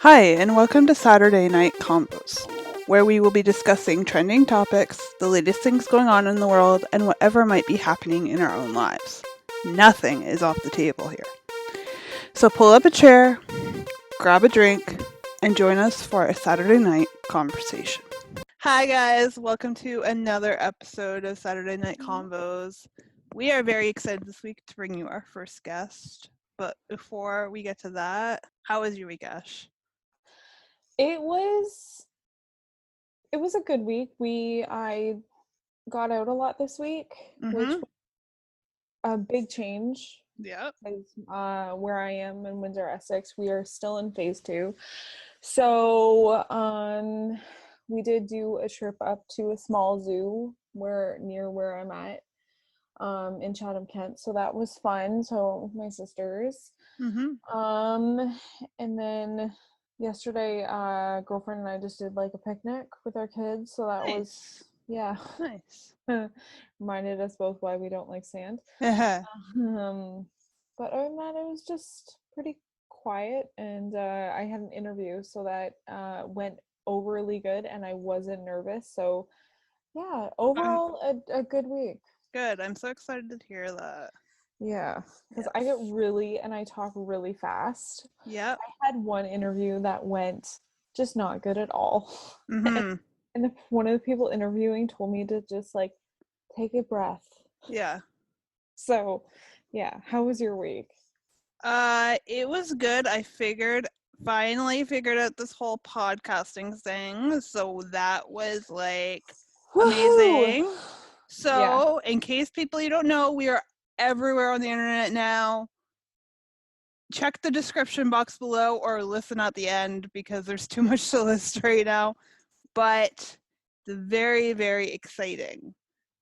Hi, and welcome to Saturday Night Convos, where we will be discussing trending topics, the latest things going on in the world, and whatever might be happening in our own lives. Nothing is off the table here. So pull up a chair, grab a drink, and join us for a Saturday night conversation. Hi, guys. Welcome to another episode of Saturday Night Convos. We are very excited this week to bring you our first guest. But before we get to that, how was your week, Ash? It was a good week. I got out a lot this week, which was a big change. Yep. Because where I am in Windsor, Essex, we are still in phase 2. So we did do a trip up to a small zoo near where I'm at, in Chatham, Kent. So that was fun. So with my sisters. And then yesterday, girlfriend and I just did like a picnic with our kids. So that was, yeah. Nice. Reminded us both why we don't like sand. But other than that, it was just pretty quiet. And I had an interview, so that went overly good, and I wasn't nervous. So yeah, overall, a good week. Good. I'm so excited to hear that. Yeah, because Yes. I get and I talk really fast. Yep. I had one interview that went just not good at all. And one of the people interviewing told me to just like take a breath. Yeah. So, yeah, how was your week? It was good. I finally figured out this whole podcasting thing. So that was like amazing. Woo-hoo! So, in case people you don't know, we are everywhere on the internet now. Check the description box below or listen at the end because there's too much to list right now. But it's very, very exciting.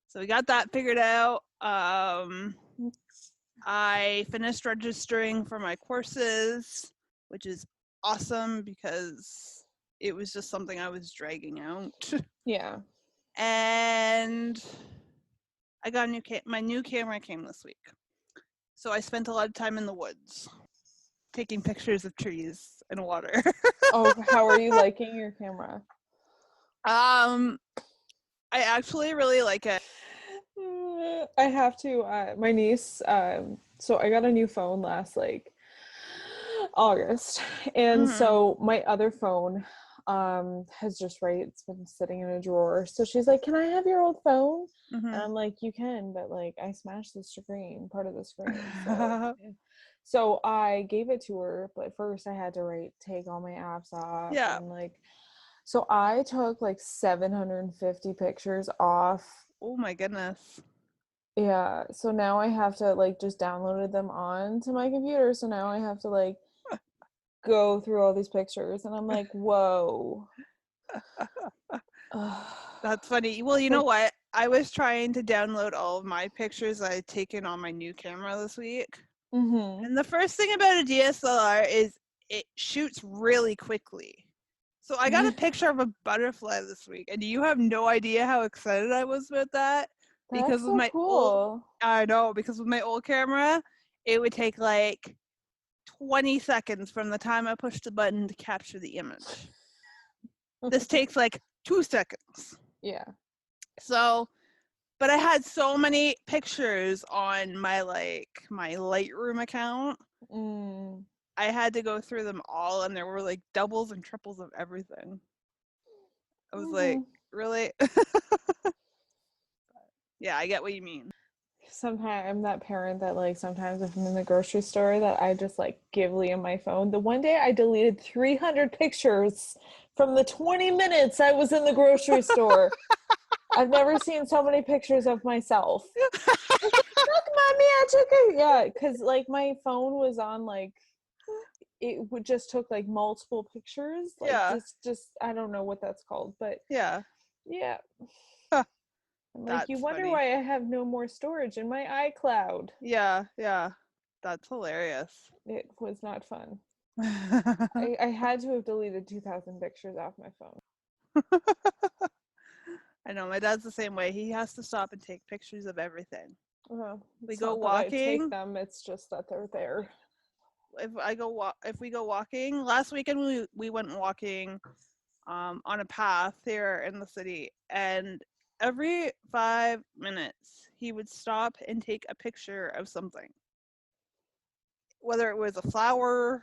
So we got that figured out. I finished registering for my courses, which is awesome because it was just something I was dragging out. Yeah. And I got my new camera came this week. So I spent a lot of time in the woods taking pictures of trees and water. Oh, how are you liking your camera? I actually really like it. I have to, my niece, so I got a new phone last like August, and so my other phone has just it's been sitting in a drawer. So she's like, "Can I have your old phone?" And I'm like, "You can, but like I smashed the screen, part of the screen." So I gave it to her, but first I had to take all my apps off. Yeah. And so I took like 750 pictures off. Oh my goodness. Yeah, so now I have to just downloaded them onto my computer. So now I have to go through all these pictures, and I'm like, whoa. That's funny. Well, you know what? I was trying to download all of my pictures I had taken on my new camera this week. And the first thing about a DSLR is it shoots really quickly. So I got a picture of a butterfly this week, and you have no idea how excited I was about that. That's so cool. I know, because with my old camera, it would take like 20 seconds from the time I pushed the button to capture the image. This takes like 2 seconds. Yeah. So, but I had so many pictures on my my Lightroom account. I had to go through them all, and there were like doubles and triples of everything. I was like, really? Yeah, I get what you mean. Sometimes I'm that parent that sometimes if I'm in the grocery store that I just give Liam my phone. The one day I deleted 300 pictures from the 20 minutes I was in the grocery store. I've never seen so many pictures of myself. Look, mommy, I took it. Yeah, because my phone was on it would just took multiple pictures. Just I don't know what that's called, but yeah. I'm you wonder funny. why I have no more storage in my iCloud. Yeah. That's hilarious. It was not fun. I had to have deleted 2,000 pictures off my phone. I know, my dad's the same way. He has to stop and take pictures of everything. Well, we go walking. I take them. It's just that they're there. if we go walking. Last weekend we went walking on a path here in the city, and every 5 minutes he would stop and take a picture of something, whether it was a flower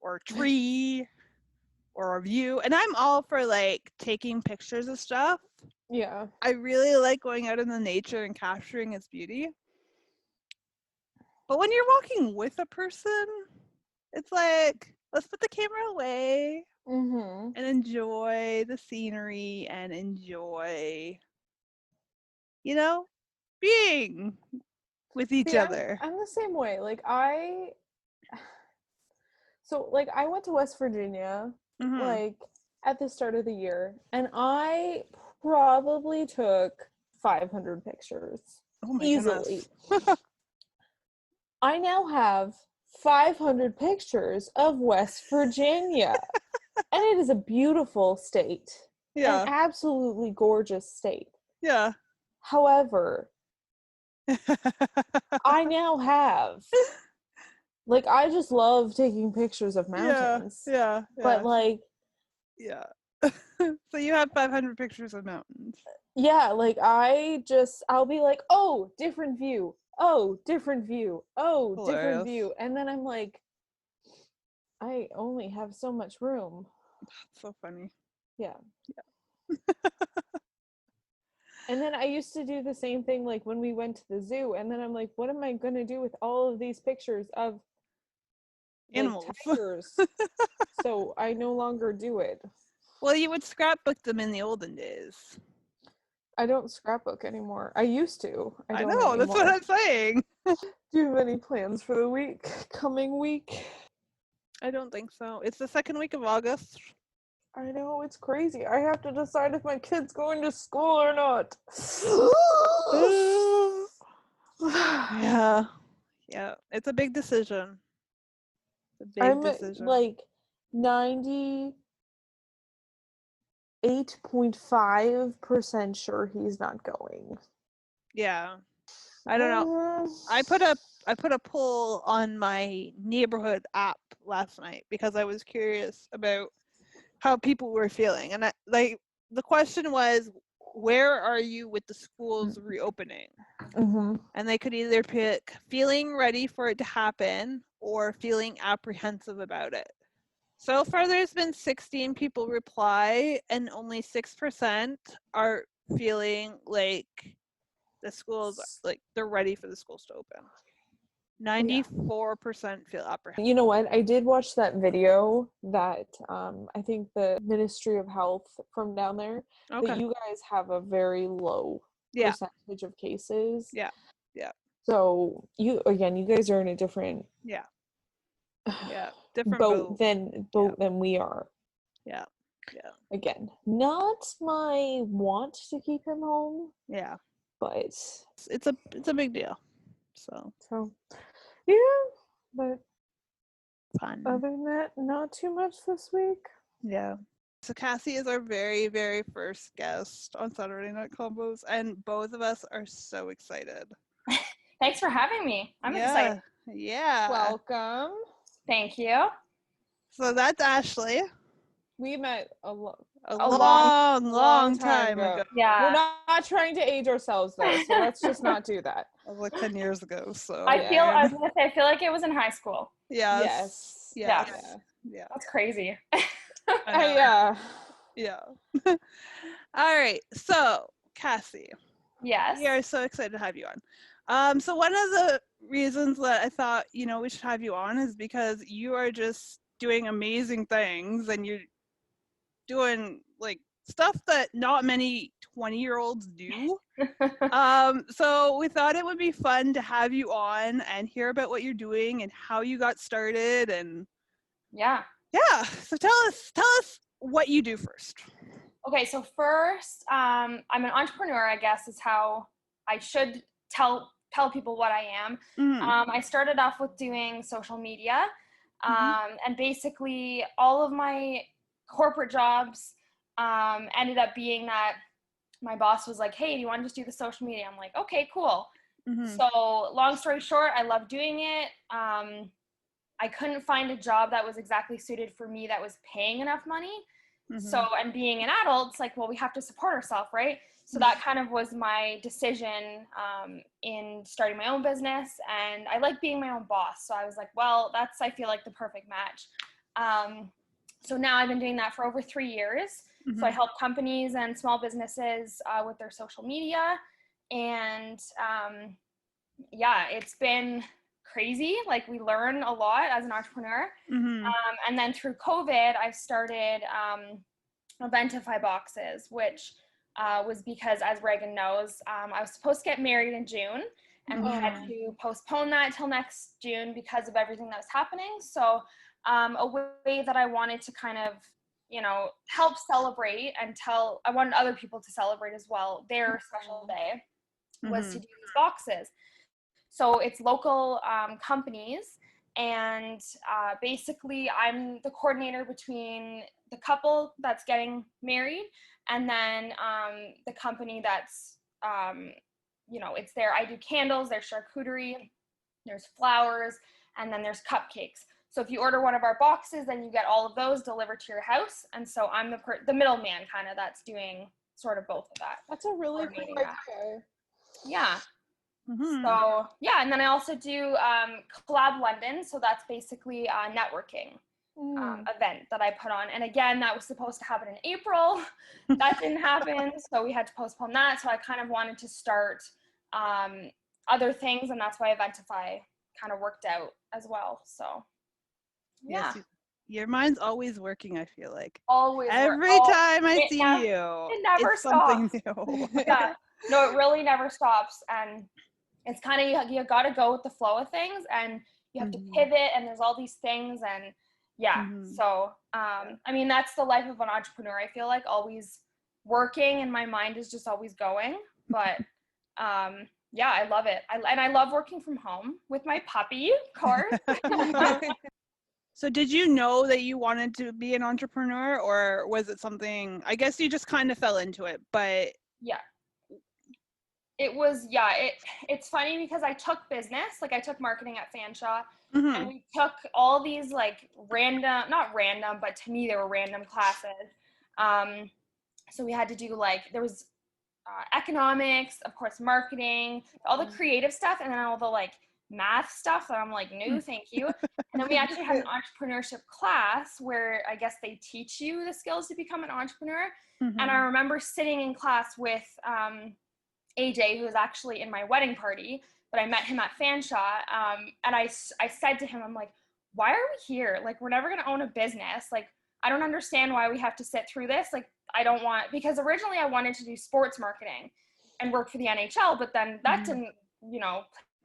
or a tree or a view. And I'm all for like taking pictures of stuff. Yeah. I really like going out in the nature and capturing its beauty. But when you're walking with a person, it's like, let's put the camera away Mm-hmm. and enjoy the scenery and enjoy, being with each other. I'm the same way. Like I went to West Virginia Mm-hmm. like at the start of the year, and I probably took 500 pictures Oh my easily. goodness. I now have 500 pictures of West Virginia. And it is a beautiful state. Yeah. An absolutely gorgeous state. Yeah. However, I now have, like, I just love taking pictures of mountains. Yeah. But, like, yeah. So you have 500 pictures of mountains. yeah, like, I'll be like, oh, different view. Oh, different view. Oh, Hilarious. different view. And then I'm like, I only have so much room. That's so funny. Yeah. And then I used to do the same thing like when we went to the zoo, and then I'm like, what am I going to do with all of these pictures of Animals. tigers? So I no longer do it. Well, you would scrapbook them in the olden days. I don't scrapbook anymore. I used to. I don't know, anymore. that's what I'm saying. Do you have any plans for the coming week? I don't think so. It's the second week of August. I know, it's crazy. I have to decide if my kid's going to school or not. Yeah. It's a big decision. I'm like 98.5% sure he's not going. Yeah. I don't know. I put a poll on my neighborhood app last night because I was curious about how people were feeling, and the question was, where are you with the schools reopening? Mm-hmm. And they could either pick feeling ready for it to happen or feeling apprehensive about it. So far, there's been 16 people reply, and only 6% are feeling like the schools, like they're ready for the schools to open. 94% feel apprehensive. You know what? I did watch that video that I think the Ministry of Health from down there, that you guys have a very low percentage of cases. Yeah. So you guys are in a different different boat than we are. Yeah. Again, not my want to keep him home. Yeah. But it's a big deal. So yeah, but fun. Other than that, not too much this week. Yeah. So Cassie is our very, very first guest on Saturday Night Convos, and both of us are so excited. Thanks for having me. I'm excited. Yeah. Welcome. Thank you. So that's Ashley. We met a long time ago. Yeah. We're not trying to age ourselves though, so let's just not do that. Like 10 years ago. So I feel like it was in high school. Yes. Yeah. That's crazy. Yeah. All right. So Cassie. Yes. We are so excited to have you on. So one of the reasons that I thought, we should have you on is because you are just doing amazing things, and you're doing like stuff that not many 20-year-olds do. So we thought it would be fun to have you on and hear about what you're doing and how you got started. And so tell us what you do first. Okay, so first, I'm an entrepreneur, I guess is how I should tell people what I am. Mm-hmm. I started off with doing social media, and basically all of my corporate jobs ended up being that my boss was like, hey, do you want to just do the social media? I'm like, okay, cool. Mm-hmm. So long story short, I love doing it. I couldn't find a job that was exactly suited for me that was paying enough money. So, and being an adult, it's like, well, we have to support ourselves, right? So that kind of was my decision in starting my own business. And I like being my own boss. So I was like, well, that's, I feel like, the perfect match. So now I've been doing that for over 3 years. So I help companies and small businesses with their social media. And yeah, it's been crazy. Like, we learn a lot as an entrepreneur. And then through COVID, I've started Eventify boxes, which was because, as Reagan knows, I was supposed to get married in June, and we had to postpone that till next June because of everything that was happening. So a way that I wanted to kind of, you know, help celebrate and I wanted other people to celebrate as well their special day was to do these boxes. So it's local companies, and basically I'm the coordinator between the couple that's getting married and then the company that's, you know, it's there. I do candles, there's charcuterie, there's flowers, and then there's cupcakes. So if you order one of our boxes, then you get all of those delivered to your house. And so I'm the middleman kind of that's doing sort of both of that. That's a really cool idea. Yeah. So yeah, and then I also do Collab London. So that's basically a networking event that I put on. And again, that was supposed to happen in April. That didn't happen. So we had to postpone that. So I kind of wanted to start other things, and that's why Eventify kind of worked out as well. So yeah. Yes, your mind's always working, I feel like. Always. Every time I see you, it never it's stops. something new. Yeah. No, it really never stops. And it's kind of, you got to go with the flow of things, and you have to pivot, and there's all these things, and yeah. So, I mean, that's the life of an entrepreneur. I feel like always working, and my mind is just always going, but yeah, I love it. And I love working from home with my puppy, of course. So did you know that you wanted to be an entrepreneur, or was it something, I guess you just kind of fell into it, but yeah. It was, it's funny because I took business, like I took marketing at Fanshawe, and we took all these like not random, but to me they were random classes. So we had to do like, there was economics, of course, marketing, all the creative stuff, and then all the like math stuff that I'm like, no, thank you. And then we actually had an entrepreneurship class where I guess they teach you the skills to become an entrepreneur. And I remember sitting in class with AJ, who was actually in my wedding party, but I met him at Fanshawe. And I said to him, I'm like, why are we here? Like, we're never going to own a business. Like, I don't understand why we have to sit through this. Like, I don't want, because originally I wanted to do sports marketing and work for the NHL, but then that didn't, you know,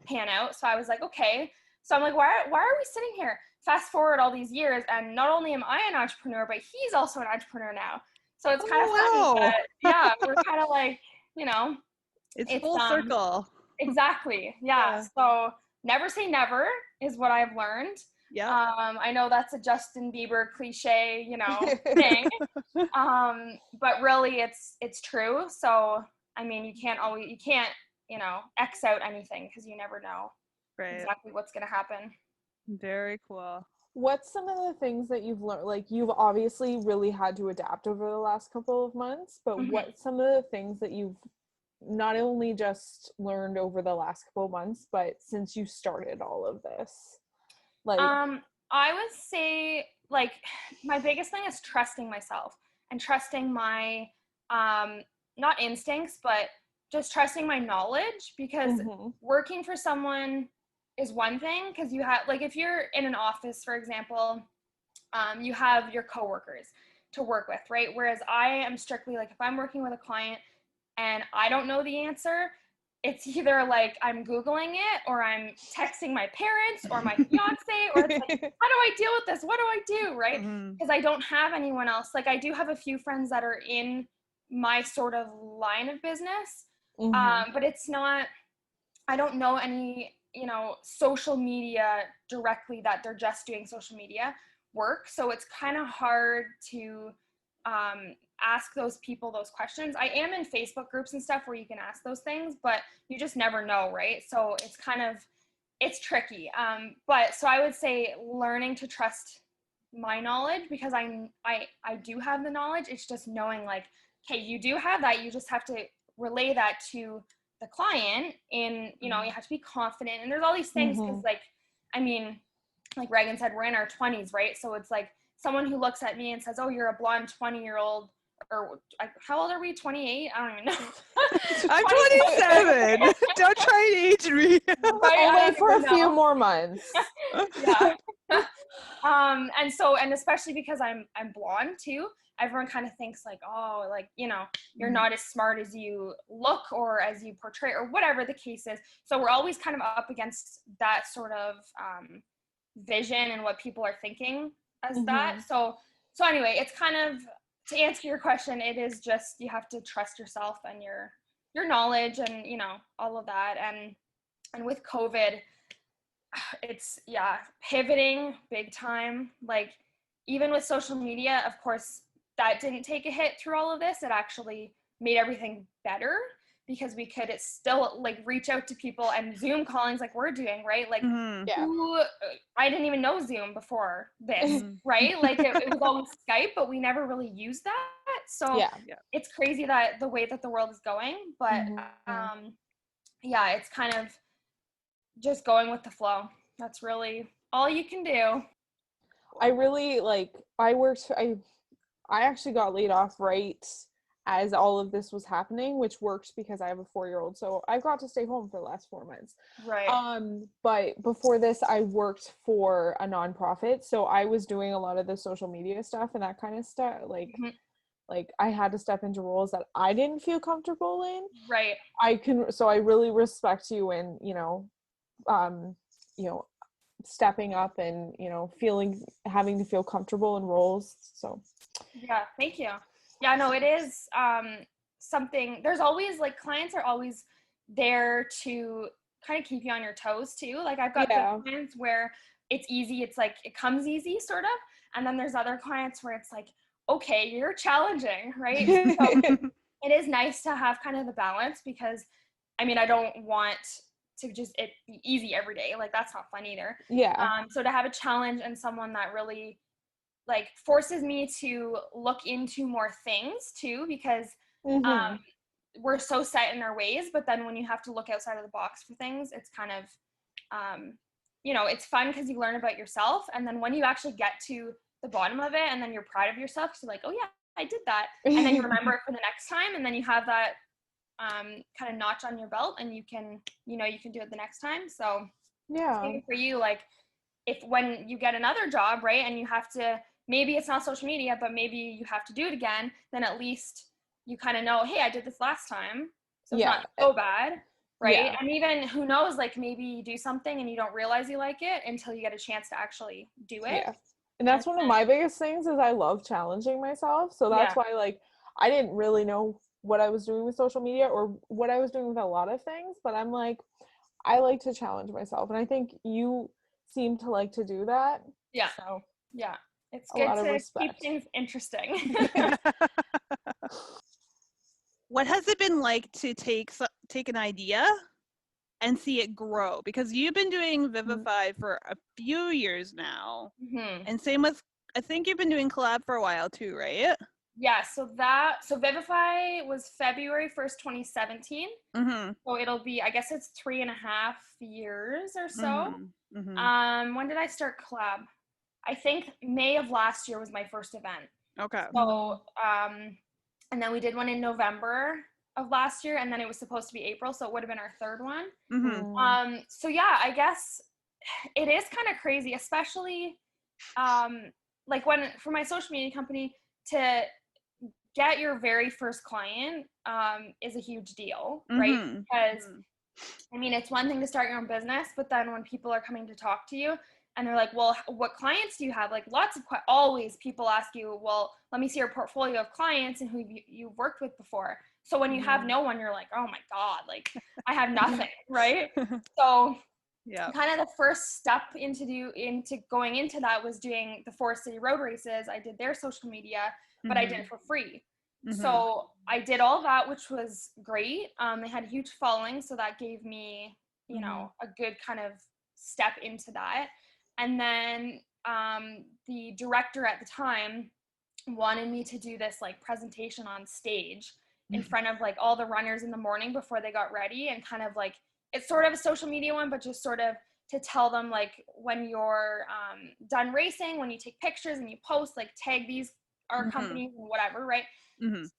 pan out. So I was like, okay. So I'm like, why are we sitting here? Fast forward all these years, and not only am I an entrepreneur, but he's also an entrepreneur now. So it's kind of funny, but yeah, we're kind of like, you know, it's full circle. Exactly. Yeah. So never say never is what I've learned. Yeah. I know that's a Justin Bieber cliche, you know, thing. But really it's true. So, I mean, you can't, you know, X out anything, because you never know exactly what's going to happen. Very cool. What's some of the things that you've learned? Like, you've obviously really had to adapt over the last couple of months, but what's some of the things that you've not only just learned over the last couple of months, but since you started all of this? Like, I would say, like, my biggest thing is trusting myself and trusting my, not instincts, but just trusting my knowledge, because working for someone is one thing, because you have, like, if you're in an office, for example, you have your coworkers to work with, right? Whereas I am strictly like, if I'm working with a client and I don't know the answer, it's either like I'm Googling it, or I'm texting my parents or my fiance, or it's like, how do I deal with this? What do I do? Right? Because I don't have anyone else. Like, I do have a few friends that are in my sort of line of business, but it's not, I don't know any, you know, social media directly that they're just doing social media work. So it's kind of hard to ask those people those questions. I am in Facebook groups and stuff where you can ask those things, but you just never know, right? So it's kind of, it's tricky. But so I would say learning to trust my knowledge, because I do have the knowledge. It's just knowing like, okay, you do have that. You just have to relay that to the client, and you know, you have to be confident. And there's all these things, because like, I mean, like Reagan said, we're in our 20s, right? So it's like someone who looks at me and says, oh, you're a blonde 20-year-old, or how old are we? 28? I don't even know. I'm 27. Don't try and age me. Only for a few more months. Yeah. And especially because I'm blonde too, everyone kind of thinks like, oh, like, you know, you're not as smart as you look or as you portray, or whatever the case is. So we're always kind of up against that sort of vision and what people are thinking as that. So anyway, it's kind of, to answer your question, it is just, you have to trust yourself and your knowledge, and you know, all of that. And with COVID, it's pivoting big time. Like even with social media, of course, that didn't take a hit through all of this. It actually made everything better, because we could still like reach out to people, and Zoom callings like we're doing, right? Like I didn't even know Zoom before this, right? Like it was always Skype, but we never really used that. So it's crazy that the way that the world is going, but it's kind of just going with the flow. That's really all you can do. I really I actually got laid off right as all of this was happening, which worked because I have a 4-year-old. So I got to stay home for the last 4 months. Right. But before this, I worked for a nonprofit. So I was doing a lot of the social media stuff and that kind of stuff. Like I had to step into roles that I didn't feel comfortable in. Right. So I really respect you in, stepping up and, having to feel comfortable in roles. So. Yeah. Thank you. Yeah, no, it is something. There's always like, clients are always there to kind of keep you on your toes too. Like I've got clients where it's easy. It's like, it comes easy sort of. And then there's other clients where it's like, okay, you're challenging, right? So it is nice to have kind of the balance, because I mean, I don't want to just it be easy every day. Like that's not fun either. Yeah. So to have a challenge and someone that really like forces me to look into more things too, because we're so set in our ways, but then when you have to look outside of the box for things, it's kind of it's fun because you learn about yourself, and then when you actually get to the bottom of it, and then you're proud of yourself, because you're like, oh yeah, I did that, and then you remember it for the next time, and then you have that kind of notch on your belt, and you can do it the next time. So same for you, like if when you get another job, right, and you have to, maybe it's not social media, but maybe you have to do it again, then at least you kind of know, hey, I did this last time, so it's not so bad, right? And even, who knows, like maybe you do something and you don't realize you like it until you get a chance to actually do it. And that's one of my biggest things, is I love challenging myself. So that's why, like, I didn't really know what I was doing with social media or what I was doing with a lot of things, but I'm like, I like to challenge myself, and I think you seem to like to do that. So it's good to keep things interesting. What has it been like to take an idea and see it grow? Because you've been doing Vivify for a few years now, and same with, I think you've been doing collab for a while too, right? Yeah, so Vivify was February 1st, 2017. So it'll be, I guess it's 3.5 years or so. When did I start collab? I think May of last year was my first event. Okay. So, and then we did one in November of last year, and then it was supposed to be April, so it would have been our third one. So yeah, I guess it is kind of crazy, especially like for my social media company, to get your very first client is a huge deal, right? Because I mean, it's one thing to start your own business, but then when people are coming to talk to you and they're like, well, what clients do you have? Like lots of always people ask you, well, let me see your portfolio of clients and who you've worked with before. So when you have no one, you're like, oh my God, like I have nothing, right? So kind of the first step into going into that was doing the Forest City Road races. I did their social media, but I did it for free. So I did all that, which was great. They had a huge following, so that gave me, a good kind of step into that. And then the director at the time wanted me to do this like presentation on stage in front of like all the runners in the morning before they got ready, and kind of like, it's sort of a social media one, but just sort of to tell them like, when you're done racing, when you take pictures and you post, like tag these our companies and whatever, right?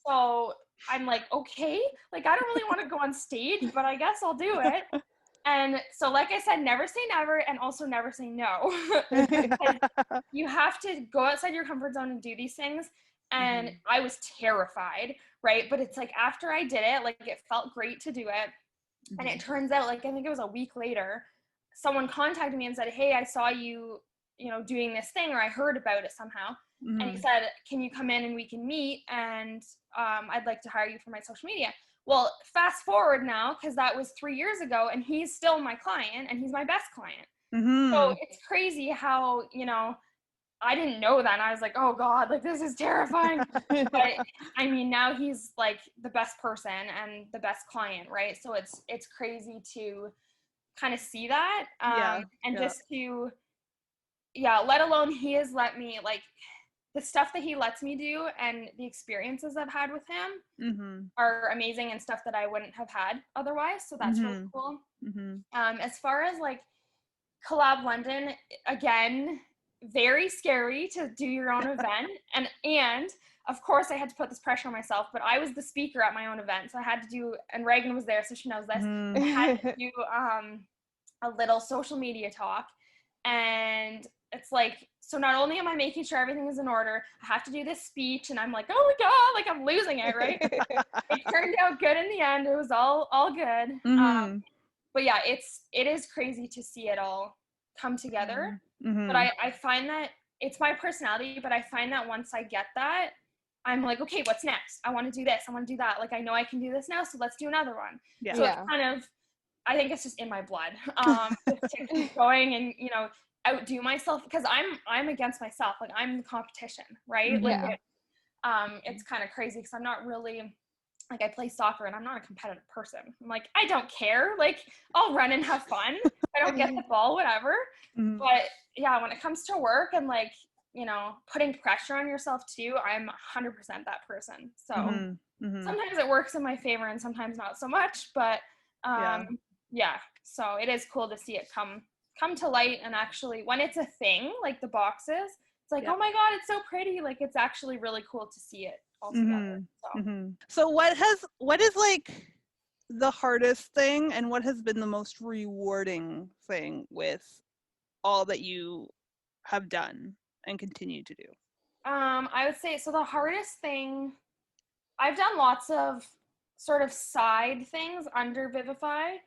So I'm like, okay, like I don't really want to go on stage, but I guess I'll do it. And so, like I said, never say never, and also never say no. Because you have to go outside your comfort zone and do these things. And I was terrified, right? But it's like, after I did it, like it felt great to do it. And it turns out, like, I think it was a week later, someone contacted me and said, hey, I saw you, you know, doing this thing, or I heard about it somehow. And he said, can you come in and we can meet? And I'd like to hire you for my social media. Well, fast forward now, because that was 3 years ago, and he's still my client, and he's my best client. So it's crazy how, you know, I didn't know that. And I was like, oh God, like this is terrifying. But I mean, now he's like the best person and the best client, right? So it's crazy to kind of see that. Just to, let alone he has let me, like, the stuff that he lets me do and the experiences I've had with him are amazing, and stuff that I wouldn't have had otherwise. So that's really cool. As far as like Collab London, again, very scary to do your own event. And of course I had to put this pressure on myself, but I was the speaker at my own event. So I had to do, and Reagan was there, so she knows this. I had to do a little social media talk. And it's like, so not only am I making sure everything is in order, I have to do this speech, and I'm like, oh my God, like I'm losing it, right? It turned out good in the end. It was all good. But yeah, it is crazy to see it all come together. But I find that it's my personality, but I find that once I get that, I'm like, okay, what's next? I want to do this. I want to do that. Like, I know I can do this now, so let's do another one. So it's kind of, I think it's just in my blood, just to keep going and, you know, outdo myself, because I'm against myself. Like, I'm the competition, right? Like, it's kind of crazy because I'm not really, like, I play soccer and I'm not a competitive person. I'm like, I don't care. Like, I'll run and have fun. I don't get the ball, whatever. But yeah, when it comes to work and like, you know, putting pressure on yourself too, I'm 100% that person. So sometimes it works in my favor and sometimes not so much, but so it is cool to see it come to light. And actually, when it's a thing, like the boxes, it's like, oh my God, it's so pretty. Like, it's actually really cool to see it all together. So what is like the hardest thing, and what has been the most rewarding thing with all that you have done and continue to do? I would say, so the hardest thing, I've done lots of sort of side things under Vivify.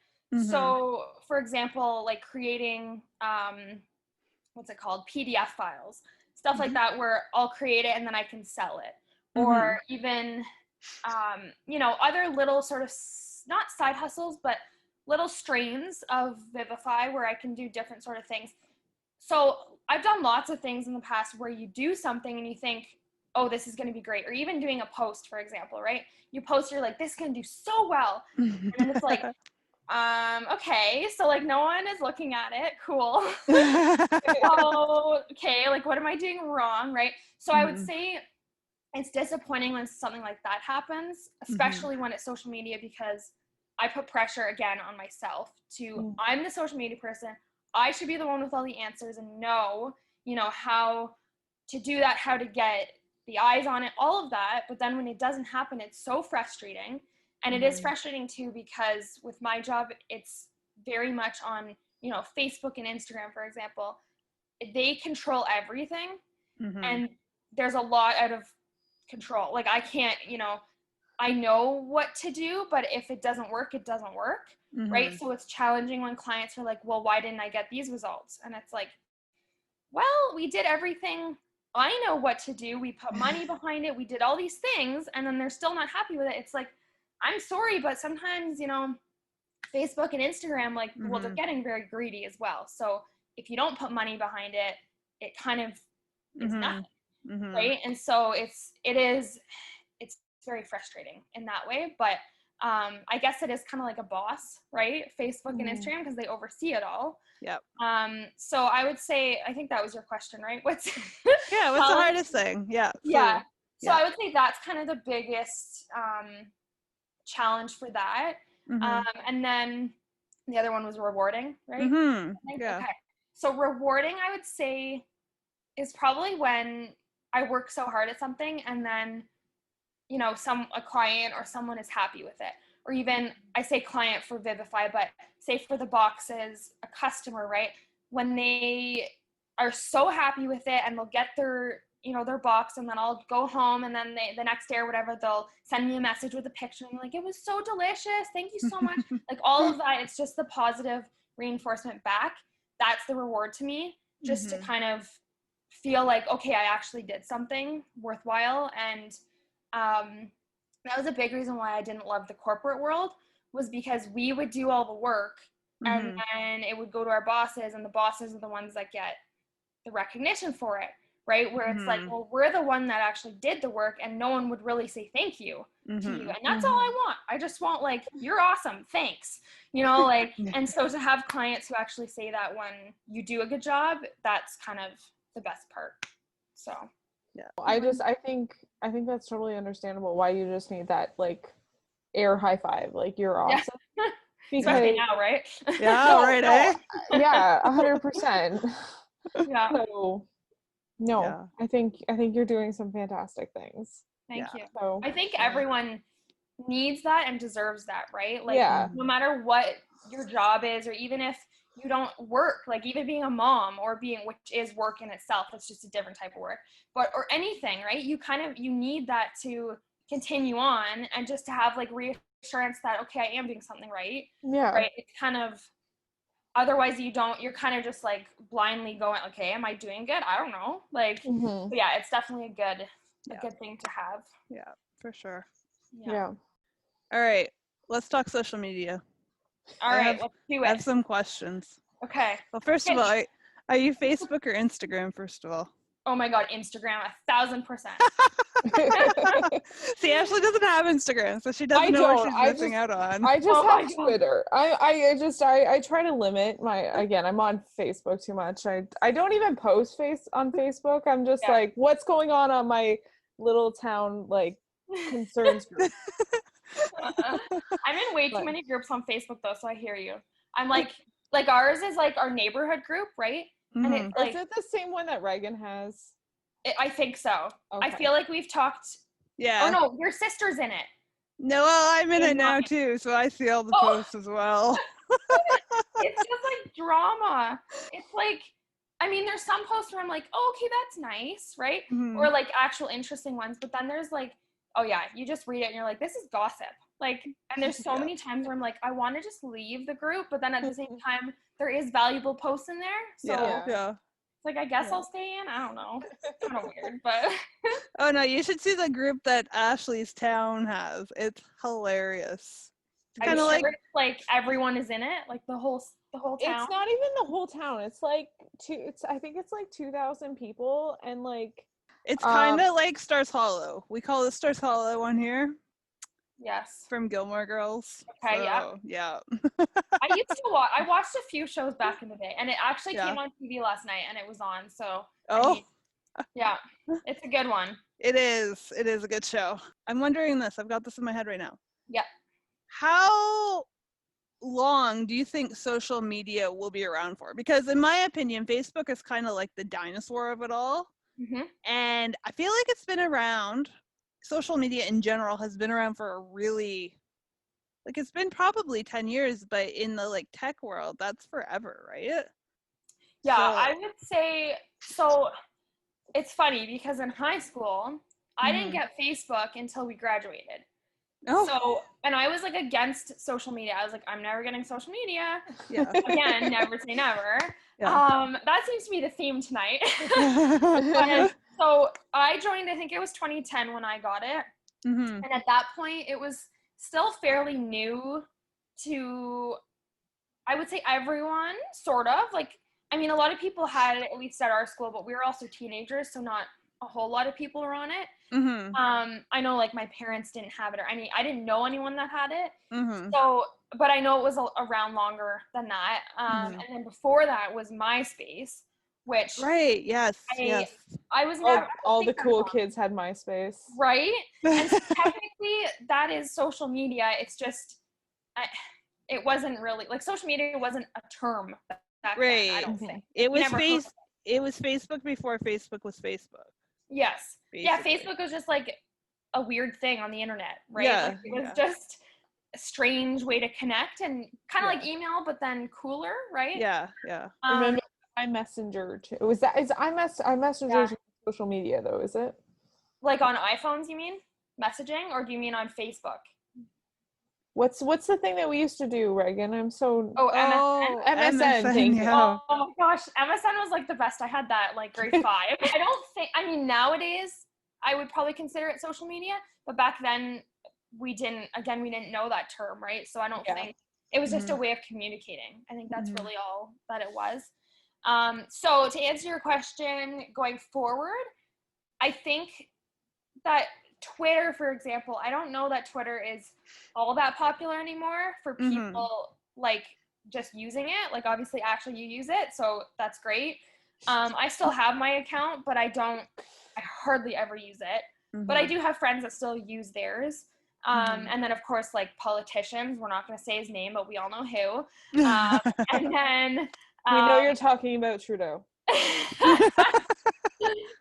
So, for example, like creating, what's it called? PDF files, stuff like that, where I'll create it and then I can sell it. Or even, you know, other little sort of, not side hustles, but little strains of Vivify where I can do different sort of things. So I've done lots of things in the past where you do something and you think, oh, this is going to be great. Or even doing a post, for example, right? You post, you're like, this can do so well. And then it's like, okay, so like no one is looking at it. Cool. Oh, okay, like what am I doing wrong, right? So I would say it's disappointing when something like that happens, especially when it's social media, because I put pressure again on myself to, I'm the social media person. I should be the one with all the answers and know, you know, how to do that, how to get the eyes on it, all of that. But then when it doesn't happen, it's so frustrating. And it is frustrating too, because with my job, it's very much on, you know, Facebook and Instagram, for example. They control everything. And there's a lot out of control. Like, I can't, you know, I know what to do, but if it doesn't work, it doesn't work, right? So it's challenging when clients are like, well, why didn't I get these results? And it's like, well, we did everything. I know what to do. We put money behind it. We did all these things, and then they're still not happy with it. It's like, I'm sorry, but sometimes, you know, Facebook and Instagram, like, well, they're getting very greedy as well. So if you don't put money behind it, it kind of is nothing, right? And so it's very frustrating in that way. But I guess it is kind of like a boss, right? Facebook and Instagram, because they oversee it all. Yep. So I would say, I think that was your question, right? What's what's the hardest thing? Yeah. Yeah. So yeah. I would say that's kind of the biggest challenge for that. And then the other one was rewarding, right? Yeah. Okay. So rewarding, I would say, is probably when I work so hard at something and then, you know, a client or someone is happy with it. Or even, I say client for Vivify, but say for the boxes, a customer, right? When they are so happy with it and they'll get their, you know, their box, and then I'll go home, and then the next day or whatever, they'll send me a message with a picture and like, it was so delicious. Thank you so much. Like all of that, it's just the positive reinforcement back. That's the reward to me, just to kind of feel like, okay, I actually did something worthwhile. And that was a big reason why I didn't love the corporate world, was because we would do all the work and then it would go to our bosses, and the bosses are the ones that get the recognition for it, right? Where it's like, well, we're the one that actually did the work, and no one would really say thank you to you. And that's all I want. I just want, like, you're awesome, thanks, you know, like, and so to have clients who actually say that when you do a good job, that's kind of the best part. So yeah, I think that's totally understandable why you just need that, like, air high five, like, you're awesome. Because, especially now, right? Yeah, right, eh? Yeah, 100%. Yeah. So, no, I think you're doing some fantastic things. Thank you. So, I think everyone needs that and deserves that, right? Like, no matter what your job is, or even if you don't work, like even being a mom, or which is work in itself, it's just a different type of work, or anything, right? You need that to continue on, and just to have like reassurance that, okay, I am doing something right. Yeah. Right. It's kind of, otherwise you're kind of just like blindly going, okay, am I doing good? I don't know. Like, yeah, it's definitely a good thing to have. Yeah, for sure. Yeah. All right, let's talk social media. All right, let's do it. I have some questions. Okay. Well, first of all, are you Facebook or Instagram, first of all? Oh my God, Instagram, 1,000%. See, Ashley doesn't have Instagram, so she doesn't know what she's missing out on. I just have Twitter. I try to limit I'm on Facebook too much. I don't even post on Facebook. I'm just like, what's going on my little town, like, concerns group. I'm in way too many groups on Facebook though, so I hear you. I'm like ours is like our neighborhood group, right? And it's like, is it the same one that Reagan has? I think so. Okay. I feel like we've talked. Yeah. Oh no, your sister's in it. No, well, I'm in it now too, so I see all the posts as well. It's just like drama. It's like, I mean, there's some posts where I'm like, oh, okay, that's nice, right? Or like actual interesting ones, but then there's like, oh yeah, you just read it and you're like, this is gossip. Like, and there's so many times where I'm like, I want to just leave the group, but then at the same time, there is valuable posts in there. So it's like, I guess I'll stay in. I don't know. It's kind of weird, but. Oh no, you should see the group that Ashley's town has. It's hilarious. It's kind of like everyone is in it, like the whole town. It's not even the whole town. It's like I think it's like 2,000 people, and like. It's kind of like Stars Hollow. We call it Stars Hollow on here. Yes. From Gilmore Girls. Okay, so, yeah. I watched a few shows back in the day, and it actually came on TV last night, and it was on, so. Yeah, it's a good one. It is a good show. I'm wondering this. I've got this in my head right now. Yeah. How long do you think social media will be around for? Because in my opinion, Facebook is kind of like the dinosaur of it all. And I feel like it's been around. Social media in general has been around for a really, like, it's been probably 10 years, but in the like tech world, that's forever, right? Yeah, so, I would say, so it's funny because in high school, I didn't get Facebook until we graduated. So, and I was like against social media. I was like, I'm never getting social media. Yeah. Again, never say never. Yeah. That seems to be the theme tonight. But, so I joined, I think it was 2010 when I got it. And at that point, it was still fairly new to, I would say, everyone, sort of. Like, I mean, a lot of people had it, at least at our school, but we were also teenagers, so not a whole lot of people are on it. Mm-hmm. I know like my parents didn't have it, or I didn't know anyone that had it. Mm-hmm. So, but I know it was around longer than that. Mm-hmm. And then before that was MySpace, which Right. Yes. Yes. I was never, I don't All the think cool that's kids had MySpace. right. And so technically that is social media. It's just, it wasn't really like social media wasn't a term back then, I Right. don't think. It We was never heard- It was Facebook before Facebook was Facebook. Yes. Yeah, Basically. Facebook was just like a weird thing on the internet, right? Yeah, Like, it was yeah. just a strange way to connect, and kind of Yeah. like email, but then cooler, right? Yeah. Yeah. Remember iMessenger too. iMessenger social media though, is it? Like on iPhones, you mean messaging, or do you mean on Facebook? What's the thing that we used to do, Reagan? I'm so Oh, MSN. MSN, thank you. Yeah. Oh my gosh, MSN was like the best. I had that like grade 5. I don't think, I mean, nowadays I would probably consider it social media, but back then we didn't know that term, right? So I don't think it was just a way of communicating. I think that's really all that it was. So to answer your question, going forward, I think that Twitter, for example, I don't know that Twitter is all that popular anymore for people like just using it. Like obviously, actually, you use it, so that's great. I still have my account, but I hardly ever use it. But I do have friends that still use theirs. And then of course, like politicians, we're not going to say his name, but we all know who. And then we know you're talking about Trudeau.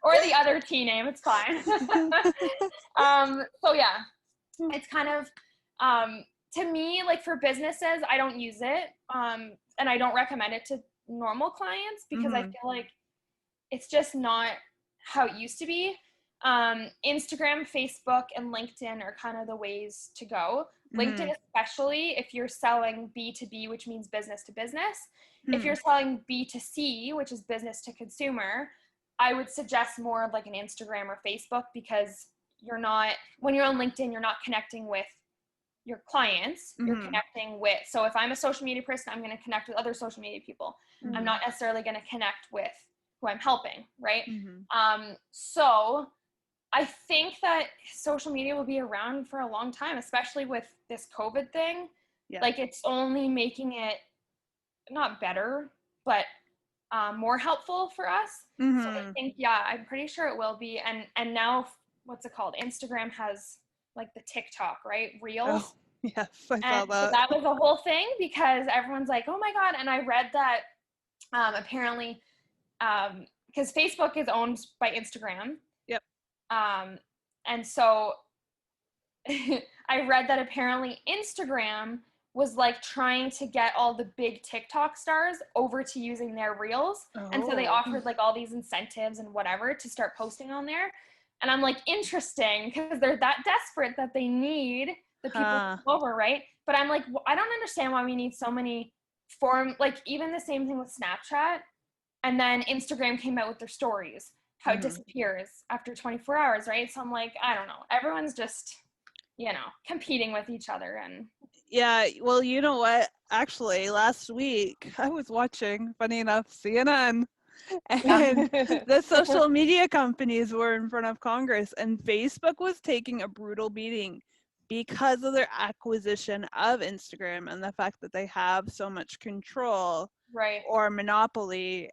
or the other T name, it's fine. So yeah, it's kind of, to me, like for businesses, I don't use it. And I don't recommend it to normal clients because I feel like it's just not how it used to be. Instagram, Facebook, and LinkedIn are kind of the ways to go. LinkedIn, especially if you're selling B2B, which means business to business. If you're selling B2C, which is business to consumer, I would suggest more of like an Instagram or Facebook, because when you're on LinkedIn, you're not connecting with your clients, you're connecting with, so if I'm a social media person, I'm going to connect with other social media people. I'm not necessarily going to connect with who I'm helping, right? So I think that social media will be around for a long time, especially with this COVID thing. Yeah. Like it's only making it not better, but more helpful for us. So I think, I'm pretty sure it will be. And now, what's it called? Instagram has like the TikTok, right? Reels. Oh, yes, I saw that. So that was a whole thing because everyone's like, oh my God. And I read that apparently, because Facebook is owned by Instagram. Yep. And so I read that apparently Instagram was like trying to get all the big TikTok stars over to using their reels. Oh. And so they offered like all these incentives and whatever to start posting on there. And I'm like, interesting, because they're that desperate that they need the people to come over, right? But I'm like, I don't understand why we need so many like even the same thing with Snapchat. And then Instagram came out with their stories, how it disappears after 24 hours, right? So I'm like, I don't know. Everyone's just, competing with each other. And yeah, well, you know what? Actually, last week I was watching, funny enough, CNN, and the social media companies were in front of Congress, and Facebook was taking a brutal beating because of their acquisition of Instagram and the fact that they have so much control, right, or monopoly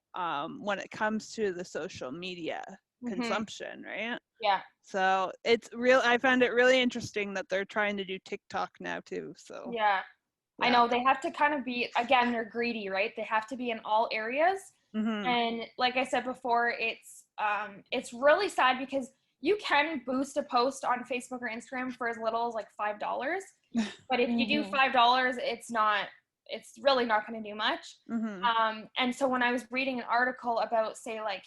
when it comes to the social media consumption, right? Yeah. So I found it really interesting that they're trying to do TikTok now too. So yeah. I know they have to kind of be, again, they're greedy, right? They have to be in all areas. And like I said before, it's really sad because you can boost a post on Facebook or Instagram for as little as like $5. But if you do $5, it's really not going to do much. And so when I was reading an article about, say, like,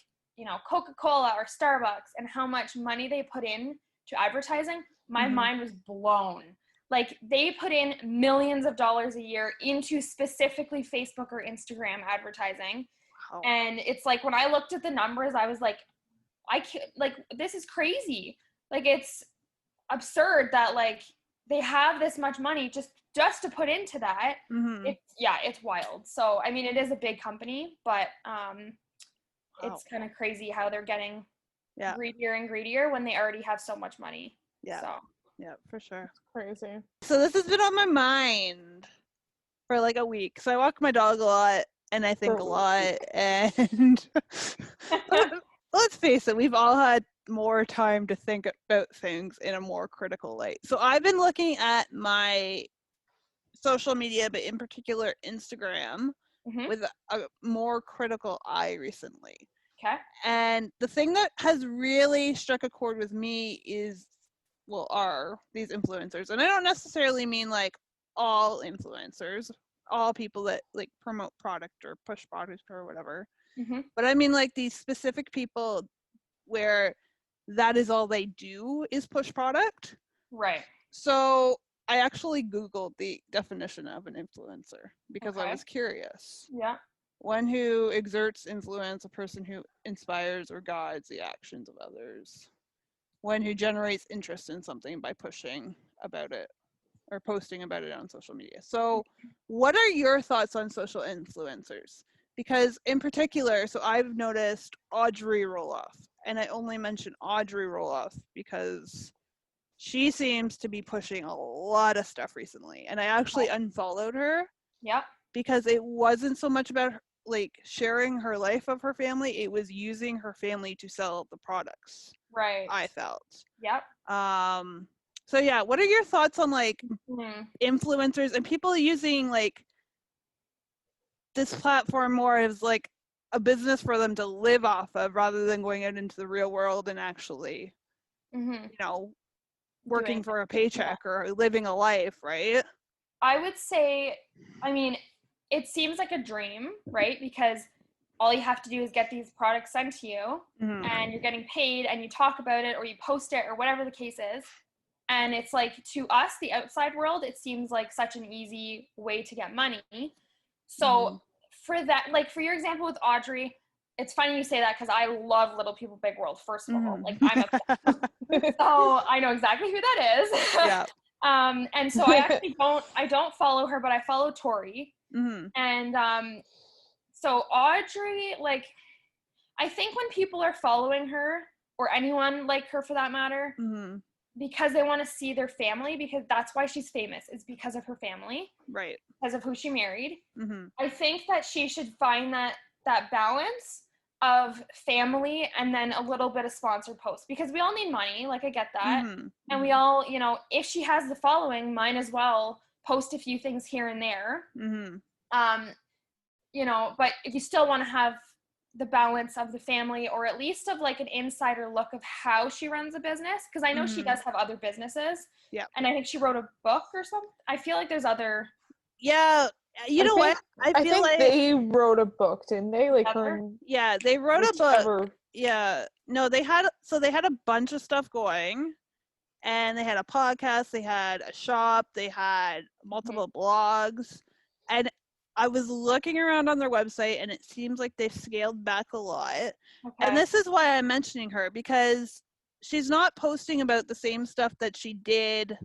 Coca-Cola or Starbucks and how much money they put in to advertising, my mind was blown. Like they put in millions of dollars a year into specifically Facebook or Instagram advertising. Wow. And it's like, when I looked at the numbers, I was like, I can't, like, this is crazy. Like, it's absurd that like they have this much money just to put into that. It's wild. So, I mean, it is a big company, but, it's kind of crazy how they're getting greedier and greedier when they already have so much money. Yeah. So. Yeah, for sure. Crazy. So this has been on my mind for like a week. So I walk my dog a lot and I think a lot. And let's face it, we've all had more time to think about things in a more critical light. So I've been looking at my social media, but in particular Instagram, with a more critical eye recently. Okay. And the thing that has really struck a chord with me is, are these influencers. And I don't necessarily mean like all influencers, all people that like promote product or push product or whatever. But I mean like these specific people where that is all they do is push product. Right. So I actually Googled the definition of an influencer because I was curious. Yeah. One who exerts influence, a person who inspires or guides the actions of others. One who generates interest in something by pushing about it or posting about it on social media. So what are your thoughts on social influencers? Because in particular, so I've noticed Audrey Roloff, and I only mention Audrey Roloff because she seems to be pushing a lot of stuff recently. And I actually unfollowed her. Yeah. Because it wasn't so much about like sharing her life of her family, it was using her family to sell the products. Right. I felt. Yep. So yeah, what are your thoughts on like influencers and people using like this platform more as like a business for them to live off of rather than going out into the real world and actually, working for a paycheck or living a life, right? I would say, I mean, it seems like a dream, right? Because all you have to do is get these products sent to you and you're getting paid and you talk about it or you post it or whatever the case is. And it's like, to us, the outside world, it seems like such an easy way to get money. So for that, like for your example with Audrey, it's funny you say that because I love Little People Big World, first of all. Like I'm obsessed. So I know exactly who that is. Yeah. And so I actually don't follow her, but I follow Tori. And so Audrey, like, I think when people are following her or anyone like her for that matter, because they want to see their family, because that's why she's famous, is because of her family, right? Because of who she married. I think that she should find that balance of family and then a little bit of sponsored posts, because we all need money. Like I get that. And we all, if she has the following, might as well post a few things here and there. But if you still want to have the balance of the family, or at least of like an insider look of how she runs a business, because I know she does have other businesses. Yeah. And I think she wrote a book or something. I feel like there's other. Yeah. You know what? I feel like they wrote a book, didn't they? Like her. Yeah, they wrote a book. Yeah. No, they had a bunch of stuff going, and they had a podcast, they had a shop, they had multiple blogs, and I was looking around on their website and it seems like they've scaled back a lot. And this is why I'm mentioning her, because she's not posting about the same stuff that she did,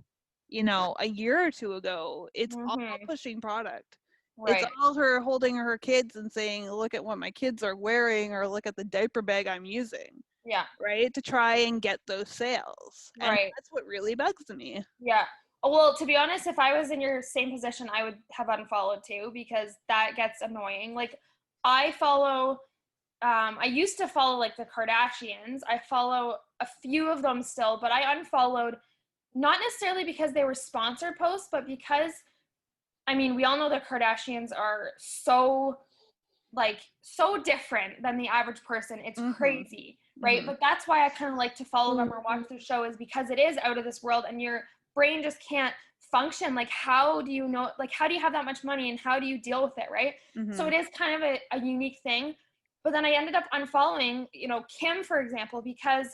a year or two ago. It's all pushing product. Right. It's all her holding her kids and saying, look at what my kids are wearing, or look at the diaper bag I'm using. Yeah. Right? To try and get those sales. And that's what really bugs me. Yeah. Well, to be honest, if I was in your same position, I would have unfollowed too, because that gets annoying. Like I used to follow like the Kardashians. I follow a few of them still, but I unfollowed not necessarily because they were sponsored posts, but because, I mean, we all know the Kardashians are so different than the average person. It's crazy, right? But that's why I kind of like to follow them or watch their show, is because it is out of this world and your brain just can't function. Like, how do you have that much money and how do you deal with it, right? So it is kind of a unique thing. But then I ended up unfollowing, Kim, for example, because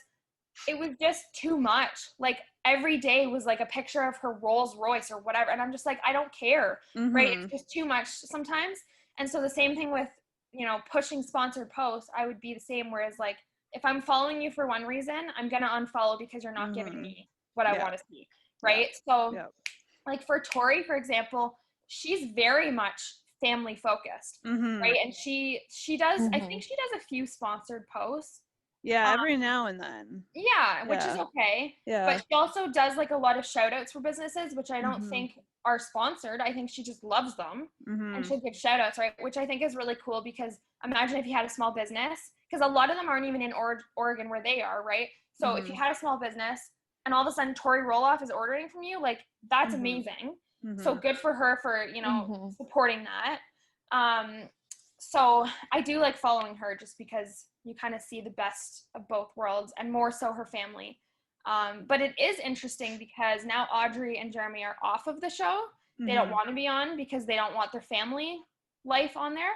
it was just too much. Like every day was like a picture of her Rolls Royce or whatever. And I'm just like, I don't care, right? It's just too much sometimes. And so the same thing with, pushing sponsored posts, I would be the same. Whereas like, if I'm following you for one reason, I'm going to unfollow because you're not giving me what I want to see. Right. So like for Tori, for example, she's very much family focused. Right. And she does, I think she does a few sponsored posts. Yeah, every now and then. Yeah, which is Yeah. okay. Yeah. But she also does like a lot of shout outs for businesses, which I don't Mhm. think are sponsored. I think she just loves them and Mhm. she'll give shout outs, right? Which I think is really cool because imagine if you had a small business, because a lot of them aren't even in Oregon where they are, right? So if you had a small business and all of a sudden Tori Roloff is ordering from you, like that's amazing. So Mhm. good for her for, you know, supporting that. So I do like following her just because you kind of see the best of both worlds and more so her family. But it is interesting because now Audrey and Jeremy are off of the show. They don't want to be on because they don't want their family life on there.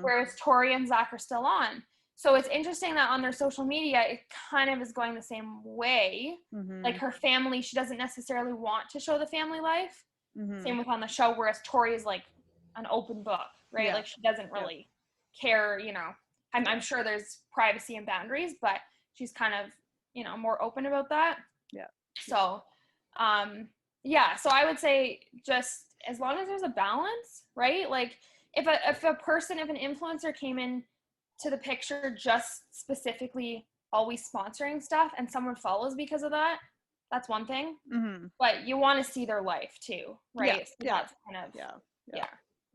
Whereas Tori and Zach are still on. So it's interesting that on their social media, it kind of is going the same way. Like her family, she doesn't necessarily want to show the family life. Same with on the show, whereas Tori is like an open book, right? Yeah. Like she doesn't really care, you know. I'm sure there's privacy and boundaries, but she's kind of, you know, more open about that. Yeah. So, yeah. So I would say just as long as there's a balance, right? Like if an influencer came in to the picture just specifically always sponsoring stuff and someone follows because of that, that's one thing. But you want to see their life too, right? Yeah. So that's kind of yeah.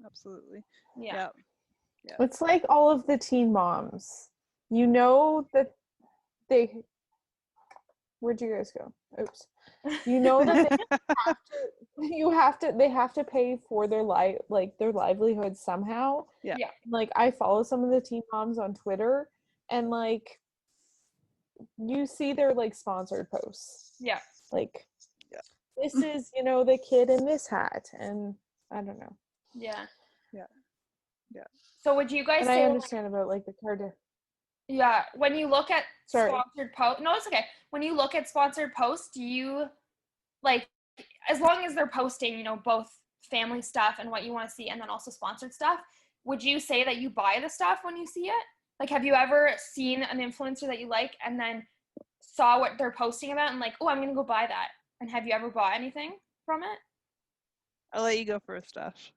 Absolutely. Yeah. It's like all of the teen moms. You know that they where'd you guys go? Oops. You know that they have to pay for their their livelihood somehow. Yeah. Like I follow some of the teen moms on Twitter and like you see their like sponsored posts. Yeah. Like this is, you know, the kid in this hat and I don't know. Yeah. Yeah. So would you guys and say I understand about like the card. Yeah, when you look at Sorry. sponsored post, no, it's okay. When you look at sponsored posts, do you like, as long as they're posting, you know, both family stuff and what you want to see, and then also sponsored stuff, would you say that you buy the stuff when you see it? Like, have you ever seen an influencer that you like and then saw what they're posting about and like, oh, I'm gonna go buy that? And have you ever bought anything from it? I'll let you go first, Ash.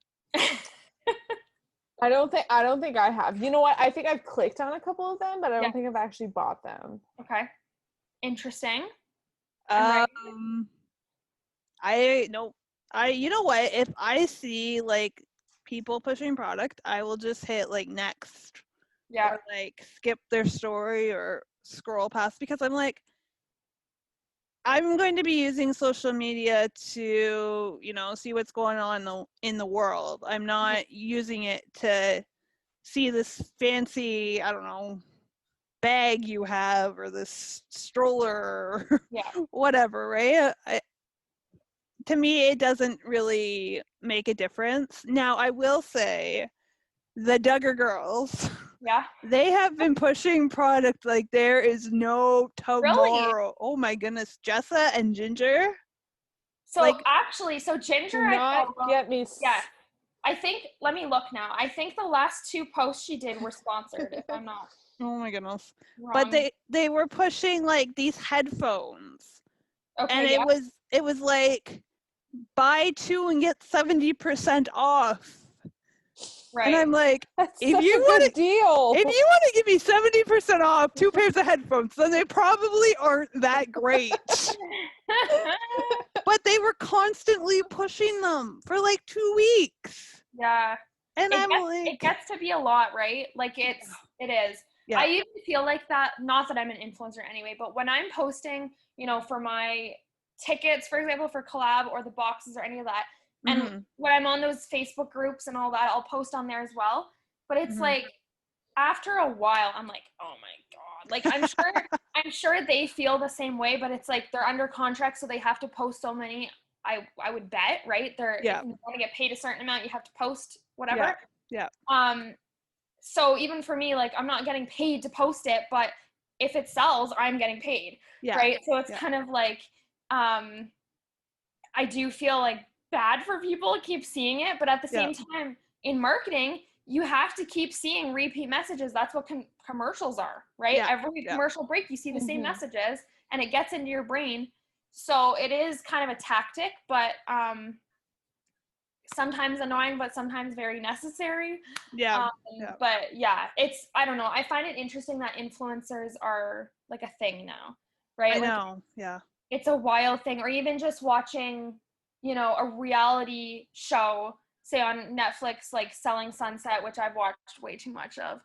I don't think I have. You know what? I think I've clicked on a couple of them, but I don't think I've actually bought them. Okay. Interesting. You know what? If I see like people pushing product, I will just hit like next. Yeah. Or like skip their story or scroll past because I'm like, I'm going to be using social media to, you know, see what's going on in the world. I'm not using it to see this fancy, I don't know, bag you have or this stroller or whatever, right? To me, it doesn't really make a difference. Now, I will say the Duggar girls, they have been pushing product like there is no tomorrow. Really? Oh my goodness, Jessa and Ginger. So actually, Ginger, do not get me. Yeah, I think. Let me look now. I think the last 2 posts she did were sponsored. If I'm not. Oh my goodness. Wrong. But they were pushing like these headphones. Okay. And it was like buy 2 and get 70% off. Right. And I'm like, if you want to give me 70% off 2 pairs of headphones, then they probably aren't that great. But they were constantly pushing them for like 2 weeks. Yeah. And it gets to be a lot, right? Like it is. Yeah. I even feel like that, not that I'm an influencer anyway, but when I'm posting, you know, for my tickets, for example, for collab or the boxes or any of that, and when I'm on those Facebook groups and all that, I'll post on there as well. But it's like after a while, I'm like, oh my God. Like I'm sure they feel the same way, but it's like they're under contract, so they have to post so many. I would bet, right? If you want to get paid a certain amount, you have to post whatever. Yeah. So even for me, like I'm not getting paid to post it, but if it sells, I'm getting paid. Yeah. Right. So it's kind of like I do feel like bad for people to keep seeing it, but at the same time, in marketing, you have to keep seeing repeat messages. That's what commercials are, right? Every commercial break, you see the same messages, and it gets into your brain. So it is kind of a tactic, but sometimes annoying, but sometimes very necessary. Yeah. But yeah, I don't know. I find it interesting that influencers are like a thing now, right? I Like, know. Yeah. it's a wild thing. Or even just watching, a reality show, say on Netflix, like Selling Sunset, which I've watched way too much of.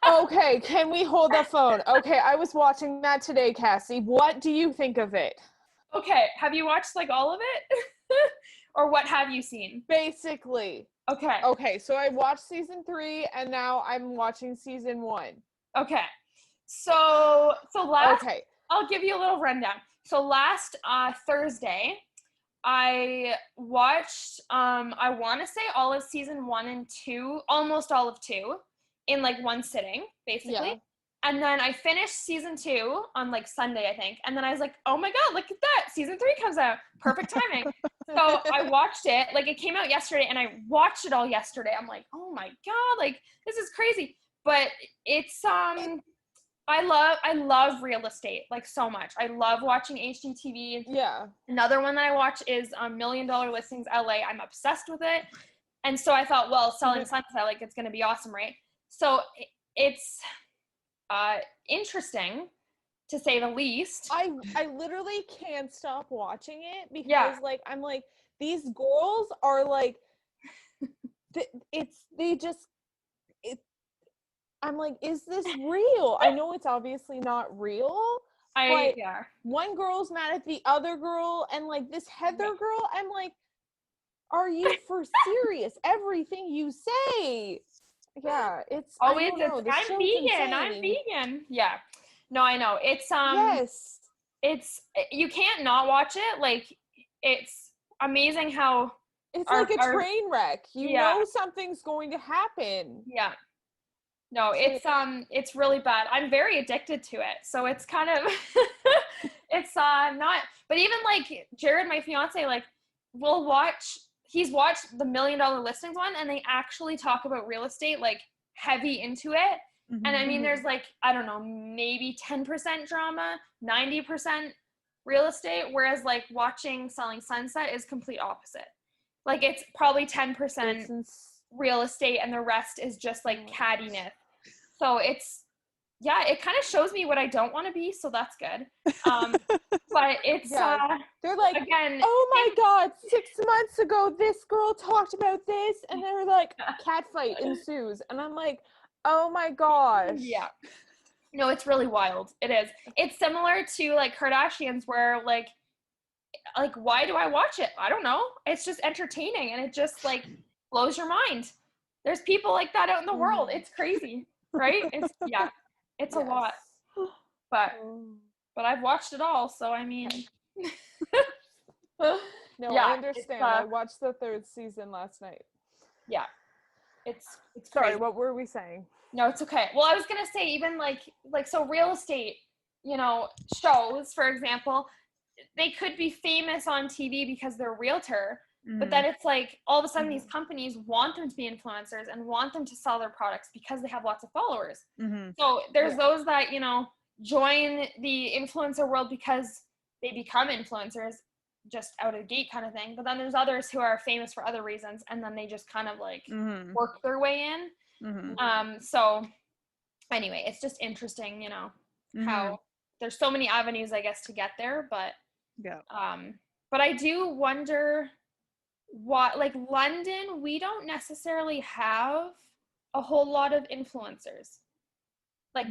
Okay, can we hold the phone? Okay, I was watching that today, Cassie. What do you think of it? Okay, have you watched like all of it? Or what have you seen? Basically. Okay. Okay, so I watched season 3 and now I'm watching season 1. Okay. So last, Okay. I'll give you a little rundown. So last Thursday, I watched, I want to say all of season 1 and 2, almost all of 2, in like one sitting, basically. Yeah. And then I finished season 2 on like Sunday, I think. And then I was like, oh my God, look at that. Season 3 comes out. Perfect timing. So I watched it. Like, it came out yesterday and I watched it all yesterday. I'm like, oh my God, like, this is crazy. But it's, I love real estate, like, so much. I love watching HGTV. Yeah. Another one that I watch is $1 Million Listings LA. I'm obsessed with it. And so I thought, well, Selling Sunset, like, it's going to be awesome, right? So it's interesting, to say the least. I literally can't stop watching it because like I'm like, these girls are like I'm like, is this real? I know it's obviously not real. But one girl's mad at the other girl, and like this Heather girl, I'm like, are you for serious? Everything you say. Yeah, it's always I'm vegan. Yeah. No, I know. It's yes. It's, you can't not watch it. Like, it's amazing how it's like a train wreck. You know something's going to happen. Yeah. No, it's really bad. I'm very addicted to it. So it's kind of it's not, but even like Jared, my fiance, like, he's watched the $1 Million Listings one, and they actually talk about real estate, like, heavy into it. Mm-hmm. And I mean, there's like, I don't know, maybe 10% drama, 90% real estate, whereas like watching Selling Sunset is complete opposite. Like, it's probably 10% real estate and the rest is just like cattiness. So it's, it kind of shows me what I don't want to be, so that's good. But it's they're like, again, oh my God, 6 months ago this girl talked about this, and they're like, cat fight ensues, and I'm like, oh my gosh. Yeah. No, it's really wild. It is. It's similar to like Kardashians, where like why do I watch it? I don't know. It's just entertaining, and it just like blows your mind. There's people like that out in the world. It's crazy, right? It's a lot. But I've watched it all, so I mean. No, I understand. I watched the 3rd season last night. Yeah. It's sorry, what were we saying? No, it's okay. Well, I was gonna say, even like so real estate, shows, for example, they could be famous on TV because they're a realtor, but then it's like all of a sudden these companies want them to be influencers and want them to sell their products because they have lots of followers. So there's those that, join the influencer world because they become influencers just out of the gate kind of thing. But then there's others who are famous for other reasons, and then they just kind of like work their way in. So anyway, it's just interesting, how there's so many avenues, I guess, to get there. But but I do wonder what, like, London, we don't necessarily have a whole lot of influencers. Like,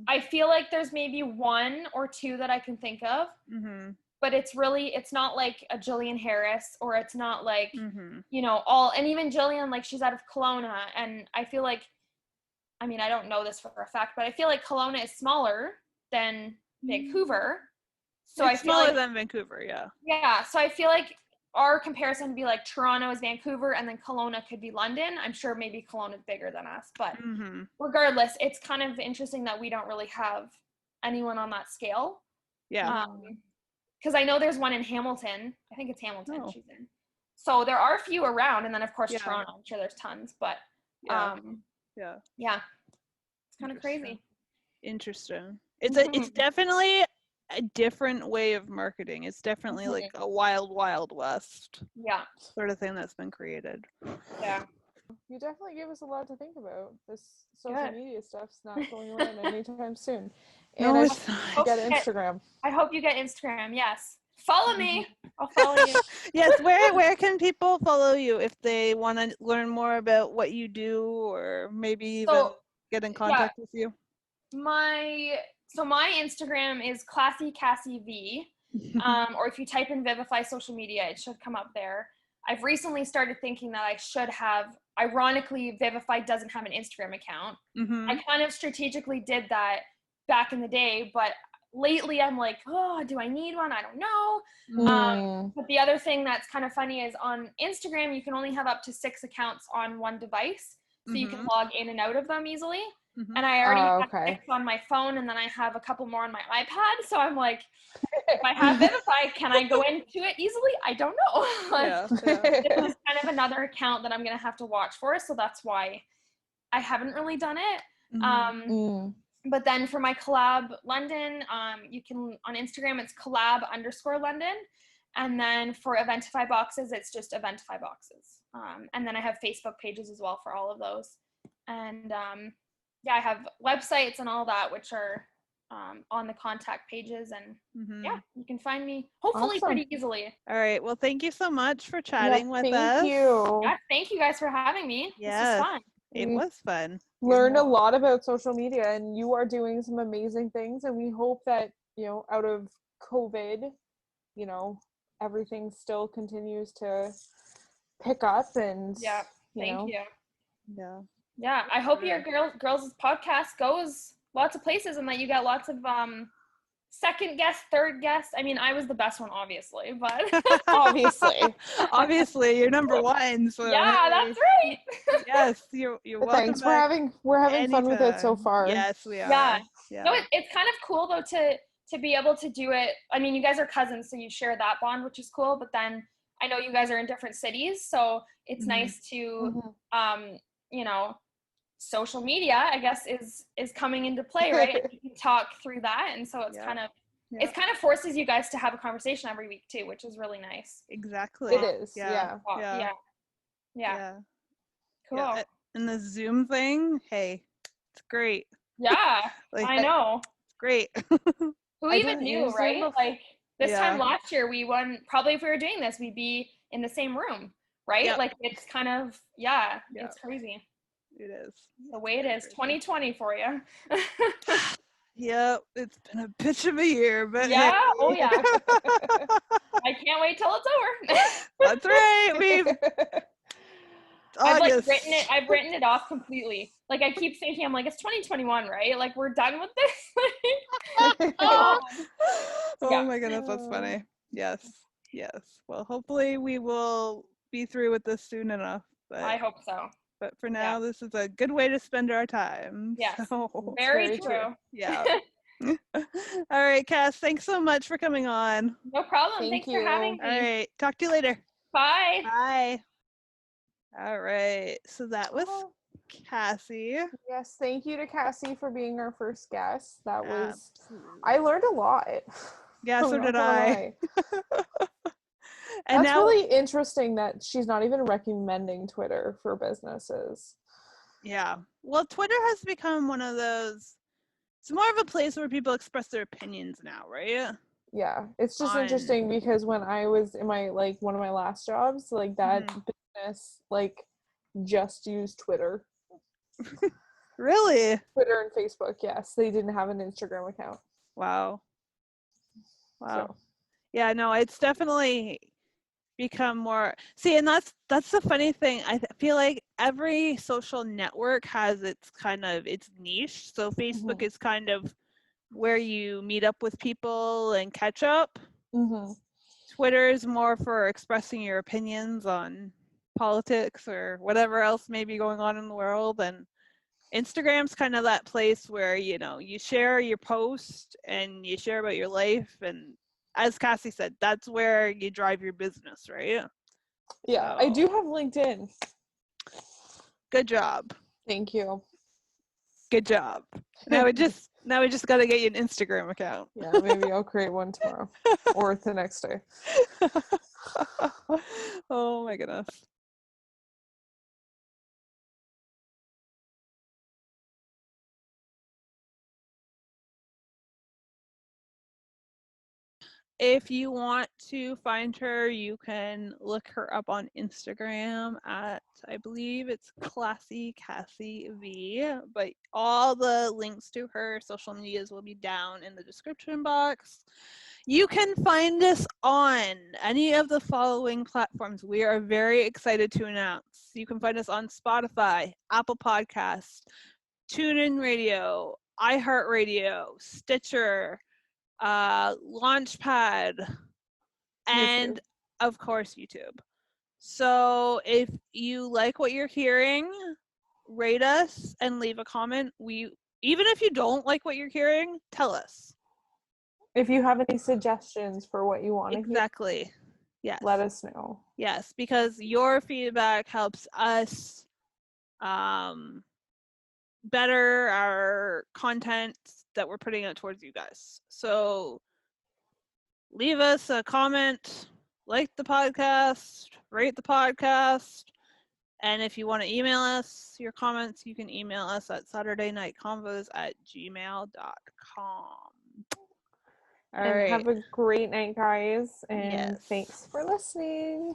I feel like there's maybe 1 or 2 that I can think of, but it's not like a Jillian Harris, or it's not like, and even Jillian, like, she's out of Kelowna, and I feel like, I mean, I don't know this for a fact, but I feel like Kelowna is smaller than Vancouver. So it's smaller than Vancouver, Yeah, so I feel like our comparison would be like Toronto is Vancouver, and then Kelowna could be London. I'm sure maybe Kelowna is bigger than us, but regardless, it's kind of interesting that we don't really have anyone on that scale. Yeah. Because I know there's one in Hamilton. I think it's Hamilton she's in. So there are a few around, and then of course Toronto. I'm sure there's tons, but it's kind of crazy. Interesting. It's definitely a different way of marketing. It's definitely like a wild, wild west sort of thing that's been created. Yeah. You definitely gave us a lot to think about. This social media stuff's not going around anytime soon. And No, I it's not. get Instagram. I hope you get Instagram. Yes. Follow me. I'll follow you. Yes, where can people follow you if they want to learn more about what you do, or maybe even get in contact with you? My Instagram is Classy Cassie V. Or if you type in Vivify social media, it should come up there. I've recently started thinking that I should have, ironically, Vivify doesn't have an Instagram account. I kind of strategically did that back in the day, but lately I'm like, oh, do I need one? I don't know. But the other thing that's kind of funny is on Instagram, you can only have up to 6 accounts on one device. So you can log in and out of them easily. And I already have 6 on my phone, and then I have a couple more on my iPad. So I'm like, if I have Vivify, can I go into it easily? I don't know. This is kind of another account that I'm going to have to watch for. So that's why I haven't really done it. But then for my collab London, you can, on Instagram, it's collab_London. And then for Eventify boxes, it's just Eventify boxes. And then I have Facebook pages as well for all of those. And I have websites and all that, which are on the contact pages. And you can find me hopefully pretty easily. All right. Well, thank you so much for chatting with us. Thank you. Yeah, thank you guys for having me. Yes, this was fun. It was fun. Learned a lot about social media, and you are doing some amazing things. And we hope that, out of COVID, everything still continues to pick up. And thank you. Yeah, I hope your girls' podcast goes lots of places, and that you get lots of second guest, third guest. I mean, I was the best one, obviously, but obviously you're number one. So yeah, that's right. Yes, you're welcome. Thanks. We're having fun with it so far. Yes, we are. Yeah. No, it's kind of cool though to be able to do it. I mean, you guys are cousins, so you share that bond, which is cool. But then I know you guys are in different cities, so it's nice to social media, I guess, is coming into play, right? And you can talk through that, and so it's kind of it kind of forces you guys to have a conversation every week too, which is really nice. Exactly. It is. Yeah. Cool. Yeah. And the Zoom thing, hey, it's great. Yeah, I know. It's great. Who even knew, right? Like this time last year, we won. Probably if we were doing this, we'd be in the same room, right? Yep. Like it's kind of it's crazy. It is. The way it is. 2020 for you. Yep, it's been a bitch of a year, but yeah, hey. Oh yeah. I can't wait till it's over. That's right. I've written it off completely. Like I keep thinking, I'm like, it's 2021, right? Like we're done with this. Oh my goodness, that's funny. Yes. Well, hopefully we will be through with this soon enough. But I hope so. But for now, this is a good way to spend our time. Yes, so. very true. Yeah. All right, Cass, thanks so much for coming on. No problem. Thanks for having me. All right, talk to you later. Bye. Bye. All right, so that was Cassie. Yes, thank you to Cassie for being our first guest. That was, I learned a lot. Yeah, so did I. And that's really interesting that she's not even recommending Twitter for businesses. Yeah. Well, Twitter has become one of those, it's more of a place where people express their opinions now, right? Yeah. It's just interesting because when I was in my, one of my last jobs, that business, just used Twitter. Really? Twitter and Facebook, yes. They didn't have an Instagram account. Wow. Yeah, no, it's definitely become more, and that's the funny thing. I feel like every social network has its niche. So Facebook is kind of where you meet up with people and catch up. Twitter is more for expressing your opinions on politics or whatever else may be going on in the world, and Instagram's kind of that place where you share your post and you share about your life, and as Cassie said, that's where you drive your business, right? Yeah, so. I do have LinkedIn. Good job. Thank you. Good job. And I would just Now we just got to get you an Instagram account. Yeah, maybe I'll create one tomorrow or the next day. Oh my goodness. If you want to find her, you can look her up on Instagram at, I believe it's Classy Cassie V. But all the links to her social medias will be down in the description box. You can find us on any of the following platforms. We are very excited to announce. You can find us on Spotify, Apple Podcasts, TuneIn Radio, iHeartRadio, Stitcher, Launchpad, and YouTube. of course YouTube. So if you like what you're hearing, rate us and leave a comment. Even if you don't like what you're hearing, tell us. If you have any suggestions for what you want to hear, Exactly. Yes. let us know. Yes, because your feedback helps us better our content that we're putting out towards you guys. So leave us a comment, like the podcast, rate the podcast, and if you want to email us your comments, you can email us at SaturdayNightConvos@gmail.com. All And right. have a great night, guys, and Yes. thanks for listening.